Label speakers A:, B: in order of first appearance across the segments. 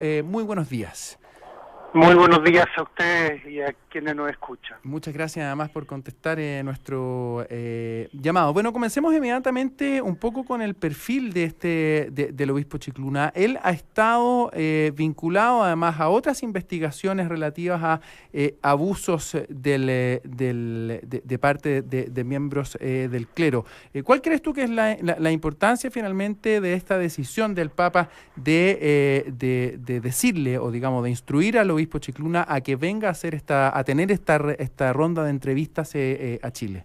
A: Muy buenos días.
B: Muy buenos días a ustedes y a quienes nos escuchan.
A: Muchas gracias además por contestar nuestro llamado. Bueno, comencemos inmediatamente un poco con el perfil de del obispo Chicluna. Él ha estado vinculado además a otras investigaciones relativas a abusos de parte de miembros del clero. ¿Cuál crees tú que es la importancia finalmente de esta decisión del Papa de decirle o digamos de instruir al obispo Chicluna a que venga a hacer a tener esta ronda de entrevistas a Chile?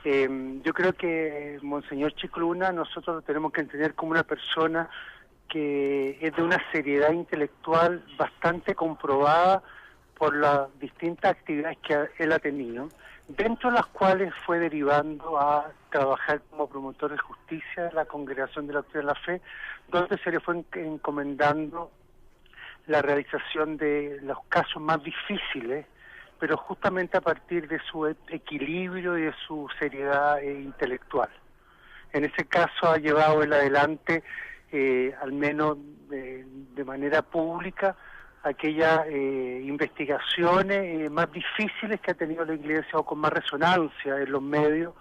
B: Yo creo que Monseñor Chicluna nosotros lo tenemos que entender como una persona que es de una seriedad intelectual bastante comprobada por las distintas actividades que él ha tenido, dentro de las cuales fue derivando a trabajar como promotor de justicia de la Congregación de la Doctrina de la Fe, donde se le fue encomendando la realización de los casos más difíciles, pero justamente a partir de su equilibrio y de su seriedad intelectual. En ese caso ha llevado él adelante, al menos de manera pública, aquellas investigaciones más difíciles que ha tenido la Iglesia o con más resonancia en los medios,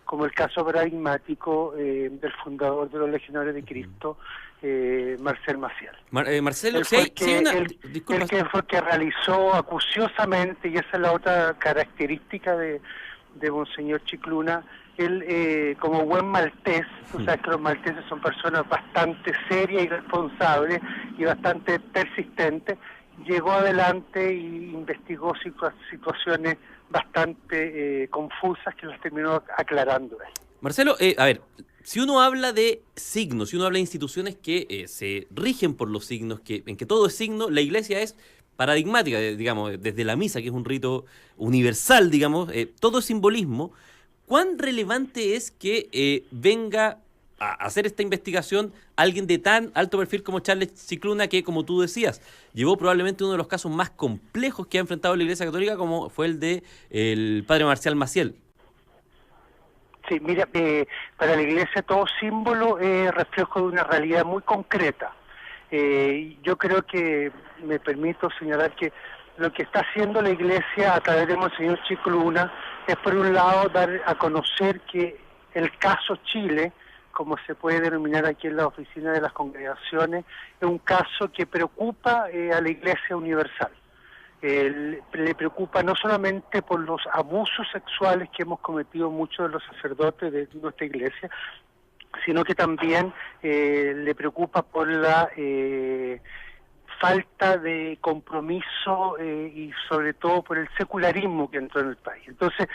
B: como el caso paradigmático del fundador de los Legionarios de Cristo, Marcel Maciel.
C: Marcelo,
B: Él fue el que realizó acuciosamente, y esa es la otra característica de Monseñor Chicluna, él como buen maltés, tú sabes que los malteses son personas bastante serias y responsables y bastante persistentes, llegó adelante y investigó situaciones bastante confusas que las terminó aclarando él.
C: Marcelo, a ver, si uno habla de signos, si uno habla de instituciones que se rigen por los signos, en que todo es signo, la Iglesia es paradigmática, digamos, desde la misa, que es un rito universal, digamos, todo es simbolismo. ¿Cuán relevante es que venga a hacer esta investigación alguien de tan alto perfil como Charles Chicluna, que, como tú decías, llevó probablemente uno de los casos más complejos que ha enfrentado la Iglesia Católica, como fue el de el padre Marcial Maciel?
B: Sí, mira, para la Iglesia todo símbolo es reflejo de una realidad muy concreta. Yo creo que me permito señalar que lo que está haciendo la Iglesia a través de Monseñor Chicluna es, por un lado, dar a conocer que el caso Chile, como se puede denominar aquí en la oficina de las congregaciones, es un caso que preocupa a la Iglesia universal. Le preocupa no solamente por los abusos sexuales que hemos cometido muchos de los sacerdotes de nuestra Iglesia, sino que también le preocupa por la falta de compromiso y sobre todo por el secularismo que entró en el país. Entonces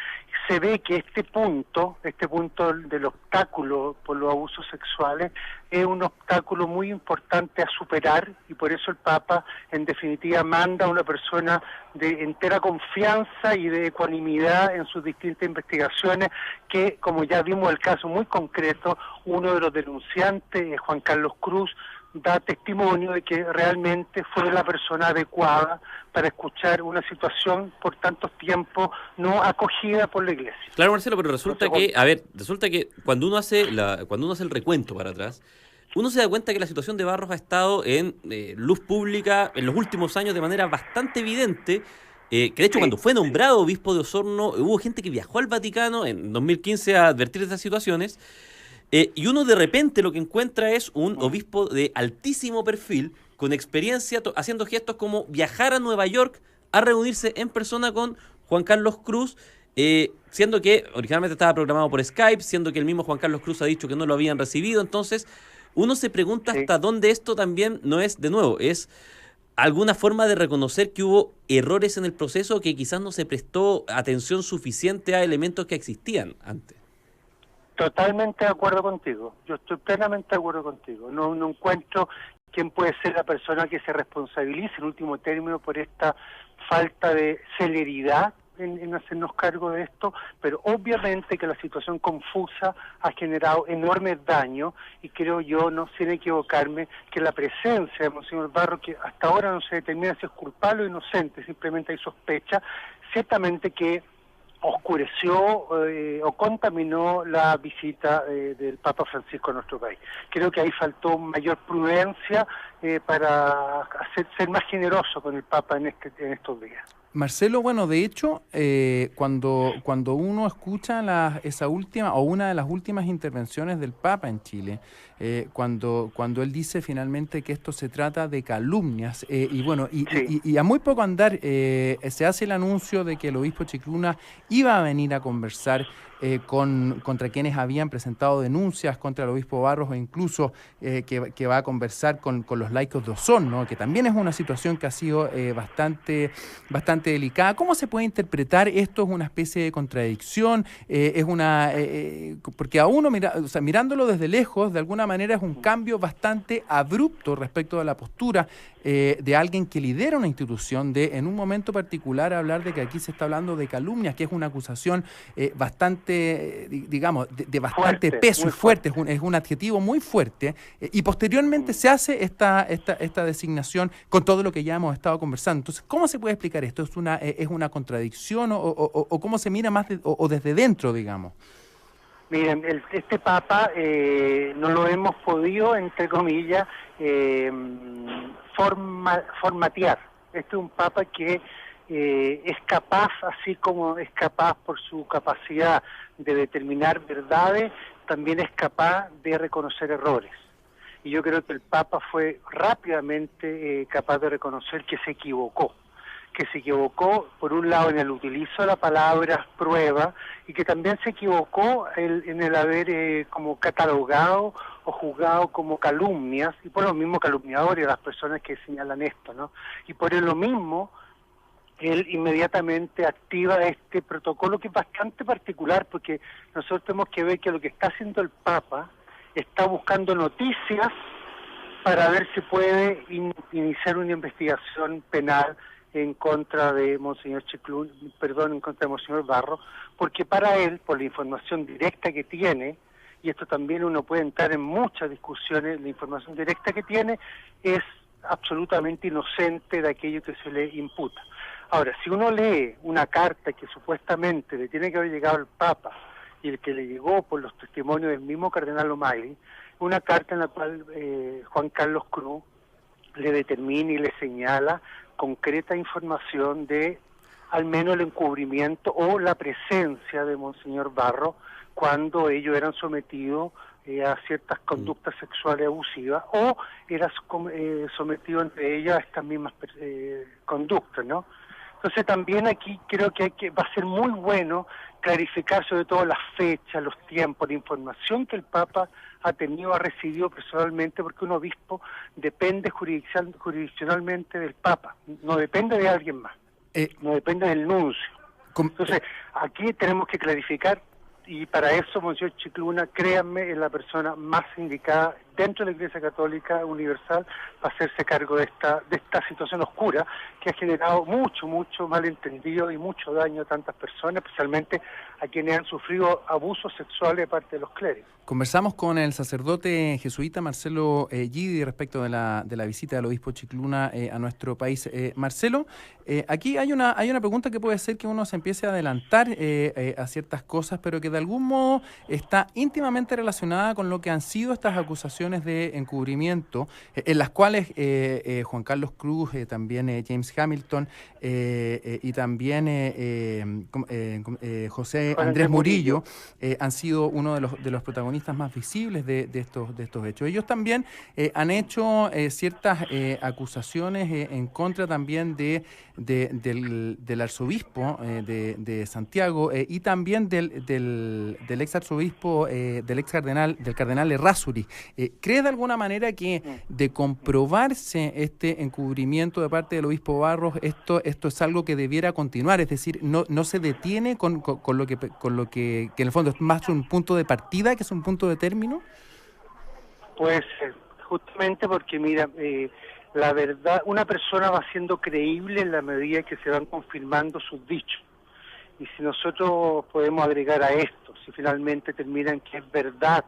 B: se ve que este punto del obstáculo por los abusos sexuales es un obstáculo muy importante a superar, y por eso el Papa en definitiva manda a una persona de entera confianza y de ecuanimidad en sus distintas investigaciones, que, como ya vimos el caso muy concreto, uno de los denunciantes, Juan Carlos Cruz, da testimonio de que realmente fue la persona adecuada para escuchar una situación por tanto tiempo no acogida por la Iglesia.
C: Claro, Marcelo, pero resulta que cuando uno hace el recuento para atrás, uno se da cuenta que la situación de Barros ha estado en luz pública en los últimos años de manera bastante evidente. Que de hecho, cuando fue nombrado obispo de Osorno, hubo gente que viajó al Vaticano en 2015 a advertir de estas situaciones. Y uno de repente lo que encuentra es un obispo de altísimo perfil, con experiencia, haciendo gestos como viajar a Nueva York a reunirse en persona con Juan Carlos Cruz, siendo que originalmente estaba programado por Skype, siendo que el mismo Juan Carlos Cruz ha dicho que no lo habían recibido. Entonces, uno se pregunta hasta dónde esto también no es, de nuevo, es alguna forma de reconocer que hubo errores en el proceso, que quizás no se prestó atención suficiente a elementos que existían antes.
B: Totalmente de acuerdo contigo, yo estoy plenamente de acuerdo contigo. No encuentro quién puede ser la persona que se responsabilice en último término por esta falta de celeridad en hacernos cargo de esto, pero obviamente que la situación confusa ha generado enormes daños, y creo yo, no sin equivocarme, que la presencia de Monseñor Barros, que hasta ahora no se determina si es culpable o inocente, simplemente hay sospecha, ciertamente que oscureció o contaminó la visita del Papa Francisco a nuestro país. Creo que ahí faltó mayor prudencia para ser más generoso con el Papa en estos días.
A: Marcelo, bueno, de hecho, cuando uno escucha esa última o una de las últimas intervenciones del Papa en Chile, cuando él dice finalmente que esto se trata de calumnias, y bueno, y a muy poco andar se hace el anuncio de que el obispo Chicluna iba a venir a conversar contra quienes habían presentado denuncias contra el obispo Barros, o incluso que va a conversar con los laicos de Osorno, que también es una situación que ha sido bastante delicada. ¿Cómo se puede interpretar esto? ¿Es una especie de contradicción? Porque a uno, mirándolo desde lejos, de alguna manera es un cambio bastante abrupto respecto a la postura de alguien que lidera una institución, en un momento particular hablar de que aquí se está hablando de calumnias, que es una acusación bastante, digamos, de bastante
B: fuerte,
A: peso y fuerte, es un adjetivo muy fuerte, y posteriormente se hace esta designación con todo lo que ya hemos estado conversando. Entonces, ¿cómo se puede explicar esto? ¿Es una contradicción o cómo se mira más desde dentro, digamos?
B: Miren, este Papa no lo hemos podido, entre comillas, formatear. Este es un Papa que es capaz, así como es capaz por su capacidad de determinar verdades, también es capaz de reconocer errores. Y yo creo que el Papa fue rápidamente capaz de reconocer que se equivocó. Por un lado en el utilizo de la palabra prueba, y que también se equivocó en el haber como catalogado o juzgado como calumnias, y por lo mismo calumniadores a las personas que señalan esto, ¿no? Y por lo mismo, él inmediatamente activa este protocolo que es bastante particular, porque nosotros tenemos que ver que lo que está haciendo el Papa está buscando noticias para ver si puede iniciar una investigación penal en contra de Monseñor en contra de Monseñor Barro, porque para él, por la información directa que tiene, y esto también uno puede entrar en muchas discusiones, la información directa que tiene es absolutamente inocente de aquello que se le imputa. Ahora, si uno lee una carta que supuestamente le tiene que haber llegado al Papa, y el que le llegó por los testimonios del mismo cardenal O'Malley, una carta en la cual Juan Carlos Cruz le determina y le señala concreta información de al menos el encubrimiento o la presencia de Monseñor Barro cuando ellos eran sometidos a ciertas conductas sexuales abusivas o eran sometidos entre ellas a estas mismas conductas, ¿no? Entonces también aquí creo que va a ser muy bueno clarificar sobre todo las fechas, los tiempos, la información que el Papa ha recibido personalmente, porque un obispo depende jurisdiccionalmente del Papa, no depende de alguien más, no depende del nuncio. Entonces aquí tenemos que clarificar, y para eso Monseñor Chicluna, créanme, es la persona más indicada dentro de la Iglesia Católica Universal para hacerse cargo de esta situación oscura que ha generado mucho malentendido y mucho daño a tantas personas, especialmente a quienes han sufrido abusos sexuales de parte de los clérigos.
A: Conversamos con el sacerdote jesuita Marcelo Gidi respecto de la visita del obispo Chicluna a nuestro país. Marcelo, aquí hay una pregunta que puede ser que uno se empiece a adelantar a ciertas cosas, pero que de algún modo está íntimamente relacionada con lo que han sido estas acusaciones de encubrimiento, en las cuales Juan Carlos Cruz, también James Hamilton y también José Andrés Murillo han sido uno de los protagonistas más visibles de estos hechos. Ellos también han hecho ciertas acusaciones en contra también del arzobispo de Santiago y también del ex arzobispo, del cardenal Errázuriz. ¿Crees de alguna manera que de comprobarse este encubrimiento de parte del obispo Barros, esto es algo que debiera continuar? Es decir, no se detiene con lo que en el fondo es más un punto de partida que es un punto de término.
B: Pues justamente porque mira, la verdad, una persona va siendo creíble en la medida que se van confirmando sus dichos. Y si nosotros podemos agregar a esto, si finalmente terminan que es verdad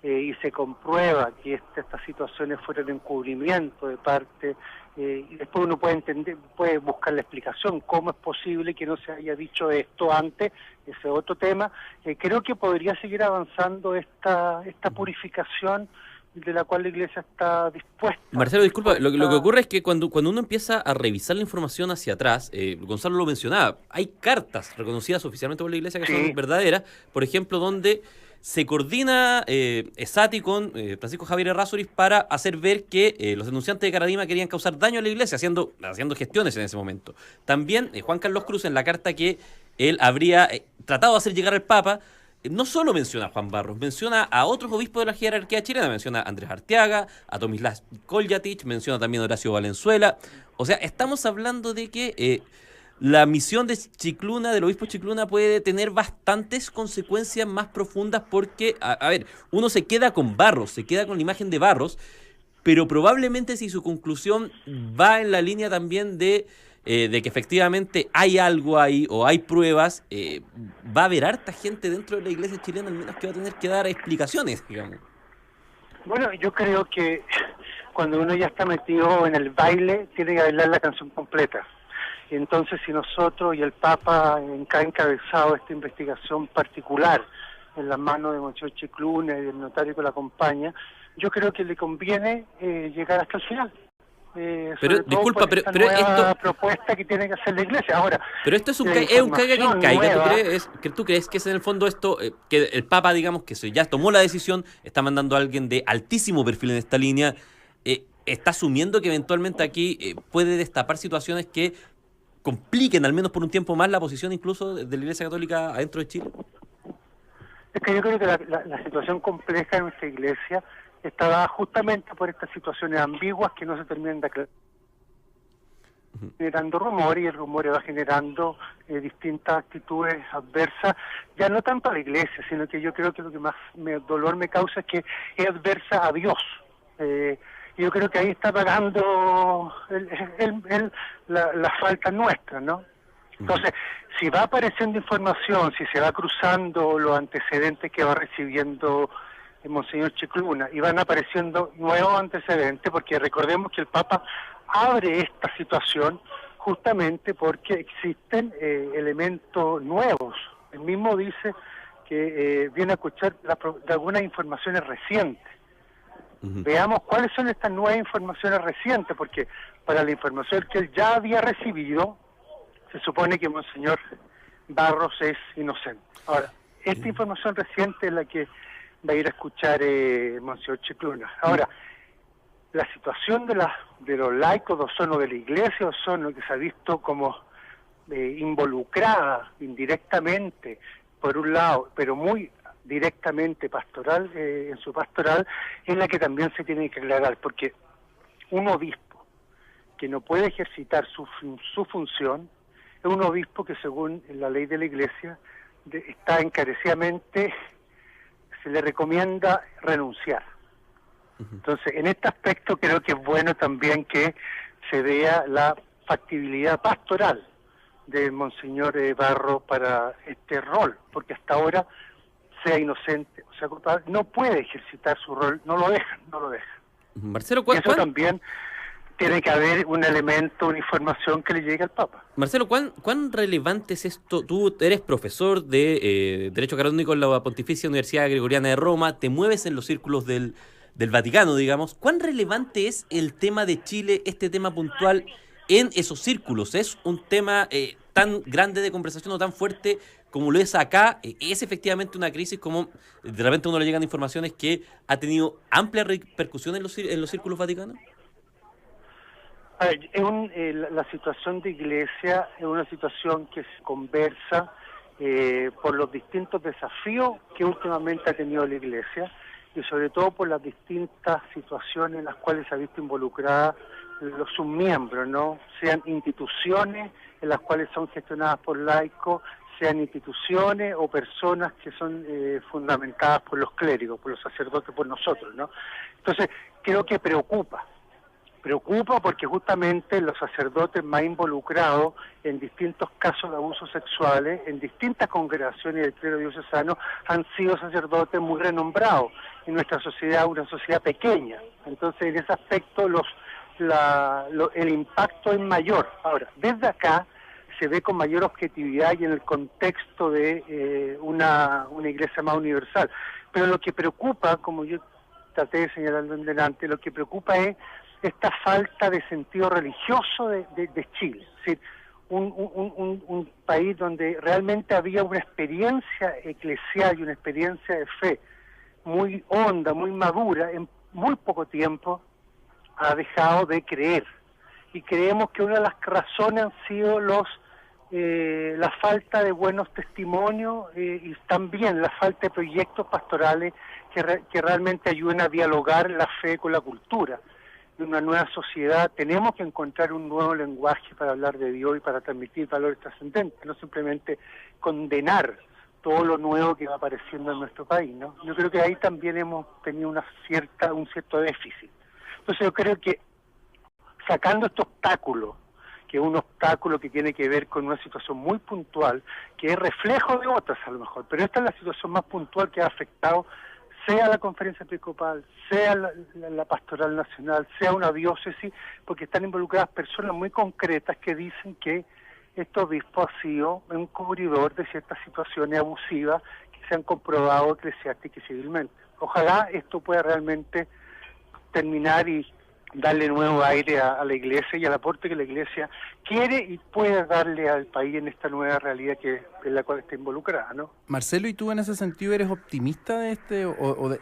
B: y se comprueba que estas situaciones fueron de encubrimiento de parte, y después uno puede entender, puede buscar la explicación, cómo es posible que no se haya dicho esto antes, ese otro tema. Creo que podría seguir avanzando esta purificación de la cual la Iglesia está dispuesta.
C: Marcelo, disculpa, lo que ocurre es que cuando uno empieza a revisar la información hacia atrás, Gonzalo lo mencionaba, hay cartas reconocidas oficialmente por la Iglesia que son verdaderas, por ejemplo, donde se coordina ESATI con Francisco Javier Errázuriz para hacer ver que los denunciantes de Caradima querían causar daño a la Iglesia, haciendo gestiones en ese momento. También Juan Carlos Cruz, en la carta que él habría tratado de hacer llegar al Papa, no solo menciona a Juan Barros, menciona a otros obispos de la jerarquía chilena, menciona a Andrés Arteaga, a Tomislav Koljatich, menciona también a Horacio Valenzuela. O sea, estamos hablando de que la misión de Chicluna, del obispo Chicluna, puede tener bastantes consecuencias más profundas porque, a ver, uno se queda con Barros, se queda con la imagen de Barros, pero probablemente si su conclusión va en la línea también de que efectivamente hay algo ahí o hay pruebas, va a haber harta gente dentro de la iglesia chilena al menos que va a tener que dar explicaciones, digamos.
B: Bueno, yo creo que cuando uno ya está metido en el baile, tiene que bailar la canción completa. Y entonces si nosotros y el Papa ha encabezado esta investigación particular en las manos de Monseñor Chicluna y del notario que lo acompaña, yo creo que le conviene llegar hasta el final.
C: Pero disculpa, pero esto
B: propuesta que tiene que hacer la Iglesia ahora.
C: Pero esto es un caiga quien caiga. ¿Tú crees que es en el fondo esto que el Papa, digamos, que ya tomó la decisión, está mandando a alguien de altísimo perfil en esta línea, está asumiendo que eventualmente aquí puede destapar situaciones que compliquen al menos por un tiempo más la posición incluso de la Iglesia Católica adentro de Chile?
B: Es que yo creo que la situación compleja en nuestra Iglesia está dada justamente por estas situaciones ambiguas que no se terminan de aclarar. Generando rumores, y el rumor va generando distintas actitudes adversas, ya no tanto a la Iglesia, sino que yo creo que lo que más dolor me causa es que es adversa a Dios. Yo creo que ahí está pagando la falta nuestra, ¿no? Entonces, si va apareciendo información, si se va cruzando los antecedentes que va recibiendo el Monseñor Chicluna y van apareciendo nuevos antecedentes, porque recordemos que el Papa abre esta situación justamente porque existen elementos nuevos. Él mismo dice que viene a escuchar de algunas informaciones recientes. Veamos cuáles son estas nuevas informaciones recientes, porque para la información que él ya había recibido, se supone que Monseñor Barros es inocente. Ahora, esta información reciente es la que va a ir a escuchar Monseñor Chicluna. Ahora, la situación de los laicos o de la Iglesia Osorno, que se ha visto como involucrada indirectamente, por un lado, pero muy directamente pastoral, en su pastoral, es la que también se tiene que aclarar, porque un obispo que no puede ejercitar su función es un obispo que, según la ley de la Iglesia, está encarecidamente, se le recomienda renunciar. Entonces, en este aspecto creo que es bueno también que se vea la factibilidad pastoral de Monseñor Barros para este rol, porque hasta ahora, sea inocente o sea culpable, no puede ejercitar su rol, no lo dejan.
C: Marcelo,
B: eso también tiene que haber un elemento, una información que le llegue al Papa.
C: Marcelo, ¿cuán relevante es esto? Tú eres profesor de Derecho Canónico en la Pontificia Universidad Gregoriana de Roma, te mueves en los círculos del Vaticano, digamos. ¿Cuán relevante es el tema de Chile, este tema puntual, en esos círculos? ¿Es un tema tan grande de conversación o tan fuerte como lo es acá? ¿Es efectivamente una crisis como de repente uno le llegan informaciones que ha tenido amplia repercusión en los círculos vaticanos?
B: A ver, la situación de Iglesia es una situación que se conversa por los distintos desafíos que últimamente ha tenido la Iglesia y sobre todo por las distintas situaciones en las cuales se ha visto involucrada sus miembros, ¿no? Sean instituciones en las cuales son gestionadas por laicos, sean instituciones o personas que son fundamentadas por los clérigos, por los sacerdotes, por nosotros, ¿no? Entonces, creo que preocupa Preocupa porque justamente los sacerdotes más involucrados en distintos casos de abusos sexuales, en distintas congregaciones del clero diocesano, han sido sacerdotes muy renombrados. En nuestra sociedad, una sociedad pequeña. Entonces, en ese aspecto, el impacto es mayor. Ahora, desde acá se ve con mayor objetividad y en el contexto de una iglesia más universal. Pero lo que preocupa, como yo traté de señalarlo en delante, lo que preocupa es esta falta de sentido religioso de Chile. Es decir, un país donde realmente había una experiencia eclesial y una experiencia de fe muy honda, muy madura, en muy poco tiempo ha dejado de creer. Y creemos que una de las razones han sido la falta de buenos testimonios y también la falta de proyectos pastorales que realmente ayuden a dialogar la fe con la cultura. De una nueva sociedad tenemos que encontrar un nuevo lenguaje para hablar de Dios y para transmitir valores trascendentes, no simplemente condenar todo lo nuevo que va apareciendo en nuestro país, ¿no? Yo creo que ahí también hemos tenido un cierto déficit. Entonces yo creo que sacando este obstáculo, que es un obstáculo que tiene que ver con una situación muy puntual, que es reflejo de otras a lo mejor, pero esta es la situación más puntual que ha afectado sea la conferencia episcopal, sea la pastoral nacional, sea una diócesis, porque están involucradas personas muy concretas que dicen que este obispo ha sido un cubridor de ciertas situaciones abusivas que se han comprobado eclesiástica y civilmente. Ojalá esto pueda realmente terminar y darle nuevo aire a la Iglesia y al aporte que la Iglesia quiere y puede darle al país en esta nueva realidad en la cual está involucrada, ¿no?
A: Marcelo, ¿y tú en ese sentido eres optimista de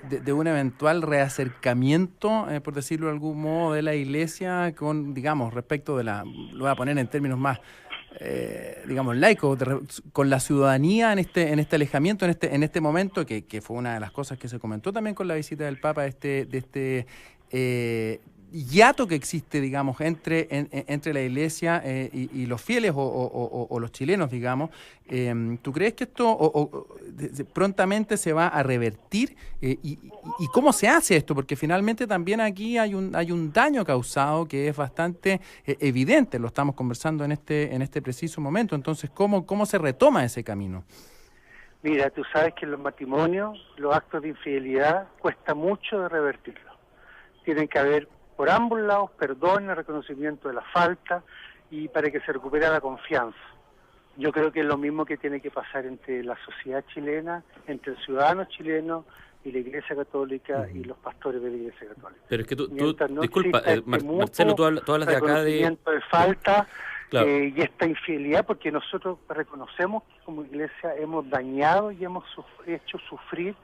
A: de un eventual reacercamiento, por decirlo de algún modo, de la Iglesia con, digamos, respecto de lo voy a poner en términos más, digamos, laicos, con la ciudadanía en este alejamiento, en este momento, que fue una de las cosas que se comentó también con la visita del Papa, hiato que existe, digamos, entre la Iglesia y los fieles o los chilenos, digamos. ¿Tú crees que esto prontamente se va a revertir? ¿Y cómo se hace esto? Porque finalmente también aquí hay un daño causado que es bastante evidente, lo estamos conversando en este preciso momento. Entonces, ¿cómo se retoma ese camino?
B: Mira, tú sabes que en los matrimonios, los actos de infidelidad, cuesta mucho de revertirlos. Tienen que haber por ambos lados perdón, reconocimiento de la falta y para que se recupere la confianza. Yo creo que es lo mismo que tiene que pasar entre la sociedad chilena, entre el ciudadano chileno y la Iglesia Católica y los pastores de la Iglesia Católica.
C: Pero es que tú
B: no
C: disculpa, Marcelo, tú hablas de acá de...
B: reconocimiento de falta,
C: claro.
B: Y esta infidelidad, porque nosotros reconocemos que como Iglesia hemos dañado y hemos hecho sufrir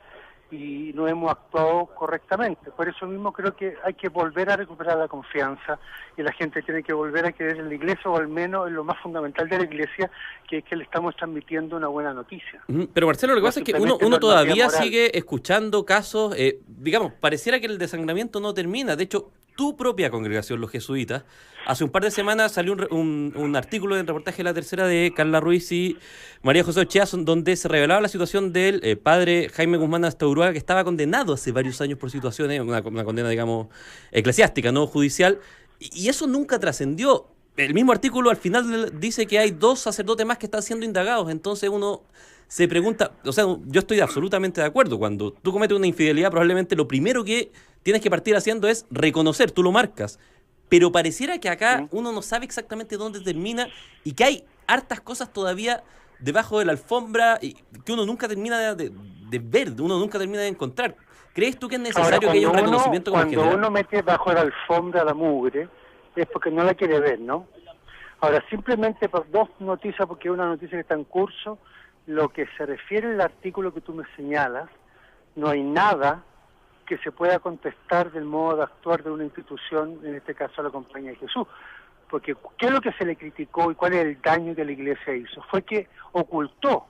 B: y no hemos actuado correctamente. Por eso mismo creo que hay que volver a recuperar la confianza y la gente tiene que volver a creer en la Iglesia, o al menos en lo más fundamental de la Iglesia, que es que le estamos transmitiendo una buena noticia.
C: Pero Marcelo, lo que pasa es que uno todavía sigue escuchando casos, digamos, pareciera que el desangramiento no termina. De hecho, tu propia congregación, los jesuitas, hace un par de semanas salió un artículo en reportaje de La Tercera de Carla Ruiz y María José Ochea, donde se revelaba la situación del padre Jaime Guzmán Astaburuaga, que estaba condenado hace varios años por situaciones, una condena, digamos, eclesiástica, no judicial, y eso nunca trascendió. El mismo artículo al final dice que hay 2 sacerdotes más que están siendo indagados, entonces uno se pregunta, o sea, yo estoy absolutamente de acuerdo, cuando tú cometes una infidelidad probablemente lo primero que tienes que partir haciendo es reconocer, tú lo marcas, pero pareciera que acá uno no sabe exactamente dónde termina y que hay hartas cosas todavía debajo de la alfombra y que uno nunca termina de ver, uno nunca termina de encontrar. ¿Crees tú que es necesario que haya un reconocimiento como
B: general? Cuando uno mete bajo la alfombra la mugre, es porque no la quiere ver, ¿no? Ahora, simplemente por 2 noticias, porque es una noticia que está en curso, lo que se refiere al artículo que tú me señalas, no hay nada que se pueda contestar del modo de actuar de una institución, en este caso la Compañía de Jesús. Porque ¿qué es lo que se le criticó y cuál es el daño que la Iglesia hizo? Fue que ocultó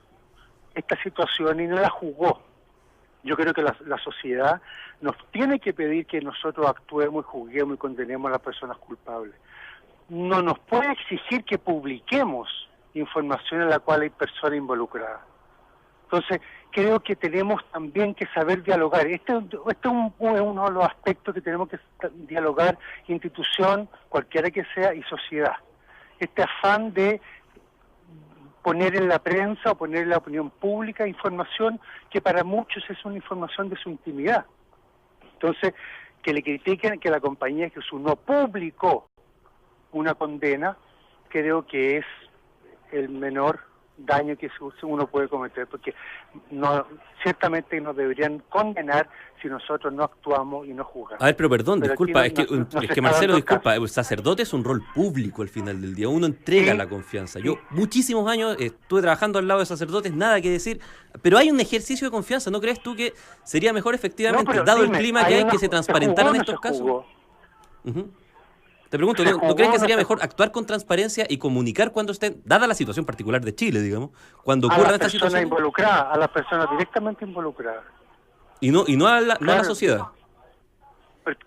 B: esta situación y no la juzgó. Yo creo que la sociedad nos tiene que pedir que nosotros actuemos y juzguemos y condenemos a las personas culpables. No nos puede exigir que publiquemos información en la cual hay personas involucradas. Entonces, creo que tenemos también que saber dialogar. Este es uno de los aspectos que tenemos que dialogar, institución, cualquiera que sea, y sociedad. Este afán de poner en la prensa o poner en la opinión pública información que para muchos es una información de su intimidad. Entonces, que le critiquen que la compañía Jesús no publicó una condena, creo que es el menor daño que uno puede cometer, porque ciertamente nos deberían condenar si nosotros no actuamos y no juzgamos.
C: A ver, pero perdón, disculpa, es que Marcelo, disculpa,
B: caso.
C: el sacerdote es un rol público al final del día, uno entrega
B: Sí,
C: la confianza.
B: sí.
C: Yo muchísimos años estuve trabajando al lado de sacerdotes, nada que decir, pero hay un ejercicio de confianza, ¿no crees tú que sería mejor efectivamente,
B: No, pero
C: dado
B: dime,
C: el clima que hay, que se transparentaran
B: jugó,
C: estos casos?
B: jugó.
C: Ujú. Te pregunto,
B: Se
C: ¿no
B: jugó,
C: crees que
B: no
C: sería
B: se-
C: mejor actuar con transparencia y comunicar cuando estén, dada la situación particular de Chile, digamos, cuando
B: A
C: ocurran
B: las
C: estas
B: personas
C: situaciones,
B: involucradas, a las personas directamente involucradas.
C: y no a la
B: Claro.
C: sociedad?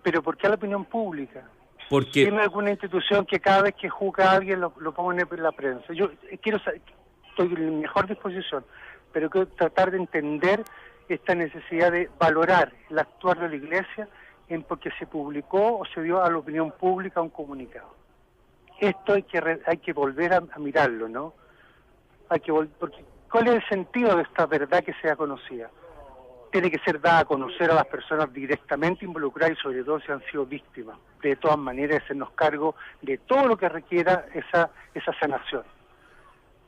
B: Pero ¿por qué a la opinión pública?
C: Porque
B: Dime alguna institución que cada vez que juzga a alguien lo pone en la prensa. Yo quiero saber, estoy en mejor disposición, pero quiero tratar de entender esta necesidad de valorar el actuar de la Iglesia en porque se publicó o se dio a la opinión pública un comunicado. Esto hay que volver a mirarlo, ¿no? Porque ¿cuál es el sentido de esta verdad que sea conocida? Tiene que ser dada a conocer a las personas directamente involucradas y sobre todo si han sido víctimas. De todas maneras, hacernos cargo de todo lo que requiera esa sanación.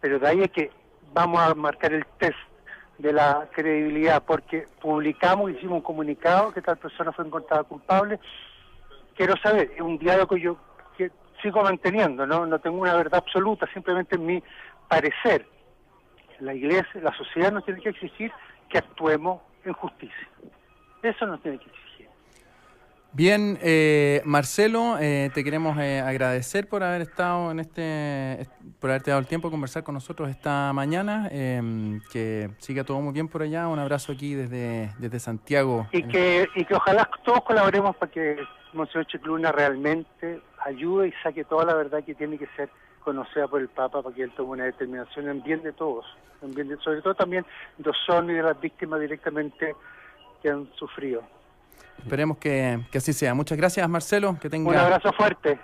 B: Pero de ahí es que vamos a marcar el test de la credibilidad, porque publicamos, hicimos un comunicado que tal persona fue encontrada culpable. Quiero saber, es un diálogo que sigo manteniendo, no tengo una verdad absoluta, simplemente en mi parecer. La Iglesia, la sociedad nos tiene que exigir que actuemos en justicia. Eso nos tiene que exigir.
A: Bien, Marcelo, te queremos agradecer por haber estado por haberte dado el tiempo de conversar con nosotros esta mañana. Que siga todo muy bien por allá. Un abrazo aquí desde Santiago.
B: Y que ojalá todos colaboremos para que Monseñor Chicluna realmente ayude y saque toda la verdad que tiene que ser conocida por el Papa para que él tome una determinación en bien de todos, sobre todo también de Osorno y de las víctimas directamente que han sufrido.
A: Esperemos que así sea. Muchas gracias, Marcelo. Que tenga
B: Un abrazo fuerte.